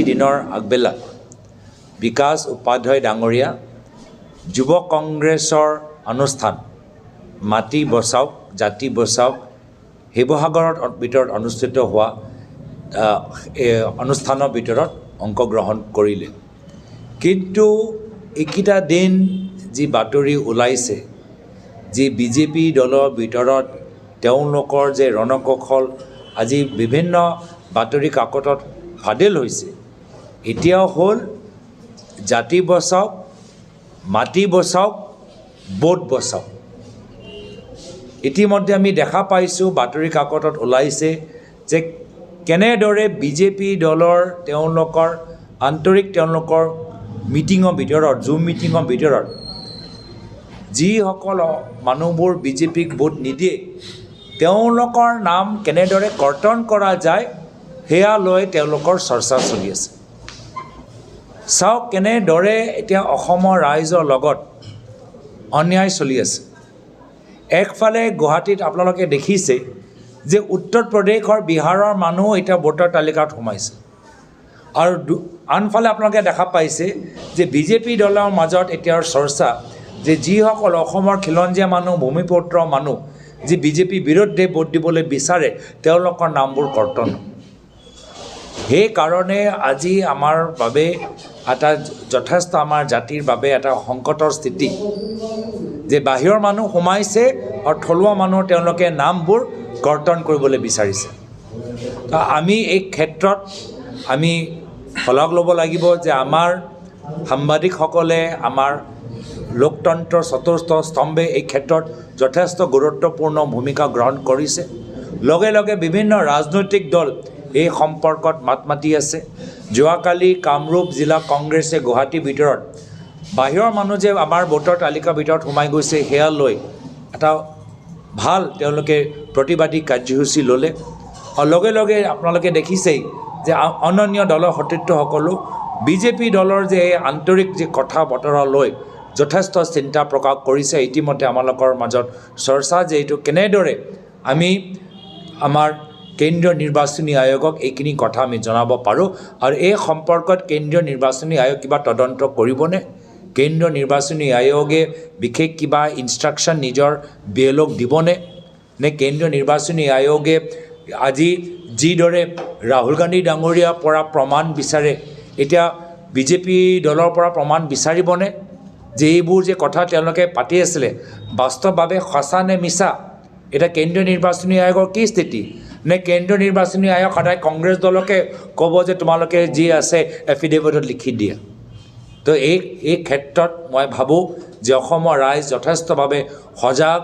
দিনৰ আগবেলা বিকাশ উপাধ্যায় ডাঙৰীয়া যুৱ কংগ্ৰেছৰ অনুষ্ঠান মাটি বচাওক জাতি বচাওক শিৱসাগৰৰ ভিতৰত অনুষ্ঠিত হোৱা অনুষ্ঠানৰ ভিতৰত অংশগ্ৰহণ কৰিলে। কিন্তু এইকেইটা দিন যি বাতৰি ওলাইছে যি বিজেপি দলৰ ভিতৰত তেওঁলোকৰ যে ৰণকৌশল আজি বিভিন্ন বাতৰি কাকতত ফাদিল হৈছে, এতিয়াও হ'ল জাতি বচাওক মাটি বচাওক ভোট বচাওক। ইতিমধ্যে আমি দেখা পাইছোঁ বাতৰি কাকতত ওলাইছে যে কেনেদৰে বিজেপি দলৰ তেওঁলোকৰ আন্তৰিক তেওঁলোকৰ মিটিঙৰ ভিতৰত জুম মিটিঙৰ ভিতৰত যিসকল মানুহবোৰ বিজেপিক ভোট নিদিয়ে তেওঁলোকৰ নাম কেনেদৰে কৰ্তন কৰা যায় সেয়া লৈ তেওঁলোকৰ চৰ্চা চলি আছে। চাওক কেনেদৰে এতিয়া অসমৰ ৰাইজৰ লগত অন্যায় চলি আছে। একফালে গুৱাহাটীত আপোনালোকে দেখিছে যে উত্তৰ প্ৰদেশৰ বিহাৰৰ মানুহ এতিয়া ভোটাৰ তালিকাত সোমাইছে, আৰু আনফালে আপোনালোকে দেখা পাইছে যে বিজেপি দলৰ মাজত এতিয়াৰ চৰ্চা যে যিসকল অসমৰ খিলঞ্জীয়া মানুহ ভূমিপুত্ৰ মানুহ যি বিজেপি বিৰুদ্ধে ভোট দিবলৈ বিচাৰে তেওঁলোকৰ নামবোৰ কৰ্তন। সেইকাৰণে আজি আমাৰ বাবে এটা যথেষ্ট আমাৰ জাতিৰ বাবে এটা সংকটৰ স্থিতি যে বাহিৰৰ মানুহ সোমাইছে আৰু থলুৱা মানুহ তেওঁলোকে নামবোৰ কৰ্তন কৰিবলৈ বিচাৰিছে। তো আমি এই ক্ষেত্ৰত আমি শলাগ ল'ব লাগিব যে আমাৰ সাংবাদিকসকলে আমাৰ লোকতন্ত্ৰৰ চতুৰ্থ স্তম্ভে এই ক্ষেত্ৰত যথেষ্ট গুৰুত্বপূৰ্ণ ভূমিকা গ্ৰহণ কৰিছে। লগে লগে বিভিন্ন ৰাজনৈতিক দল এই সম্পৰ্কত মাত মাতি আছে। যোৱাকালি কামৰূপ জিলা কংগ্ৰেছে গুৱাহাটীৰ ভিতৰত বাহিৰৰ মানুহ যে আমাৰ ভোটাৰ তালিকাৰ ভিতৰত সোমাই গৈছে সেয়া লৈ এটা ভাল তেওঁলোকে প্ৰতিবাদী কাৰ্যসূচী ল'লে। আৰু লগে লগে আপোনালোকে দেখিছেই যে অন্যান্য দলৰ সতীৰ্থসকলো বিজেপি দলৰ যে আন্তৰিক যে কথা বতৰা লৈ যথেষ্ট চিন্তা প্ৰকাশ কৰিছে। ইতিমধ্যে আমালোকৰ মাজত চৰ্চা যে এইটো কেনেদৰে আমি আমাৰ কেন্দ্ৰীয় নিৰ্বাচনী আয়োগক এইখিনি কথা আমি জনাব পাৰোঁ, আৰু এই সম্পৰ্কত কেন্দ্ৰীয় নিৰ্বাচনী আয়োগ কিবা তদন্ত কৰিবনে, কেন্দ্ৰীয় নিৰ্বাচনী আয়োগে বিশেষ কিবা ইনষ্ট্ৰাকশ্যন নিজৰ বিএলঅ'ক দিবনে, নে কেন্দ্ৰীয় নিৰ্বাচনী আয়োগে আজি যিদৰে ৰাহুল গান্ধী ডাঙৰীয়াৰ পৰা প্ৰমাণ বিচাৰে এতিয়া বিজেপি দলৰ পৰা প্ৰমাণ বিচাৰিবনে যে এইবোৰ যে কথা তেওঁলোকে পাতি আছিলে বাস্তৱভাৱে সঁচা নে মিছা। এতিয়া কেন্দ্ৰীয় নিৰ্বাচনী আয়োগৰ কি স্থিতি, নে কেন্দ্ৰীয় নিৰ্বাচনী আয়োগ সদায় কংগ্ৰেছ দলকে ক'ব যে তোমালোকে যি আছে এফিডেভিটত লিখি দিয়া। তো এই ক্ষেত্ৰত মই ভাবোঁ যে অসমৰ ৰাইজ যথেষ্টভাৱে সজাগ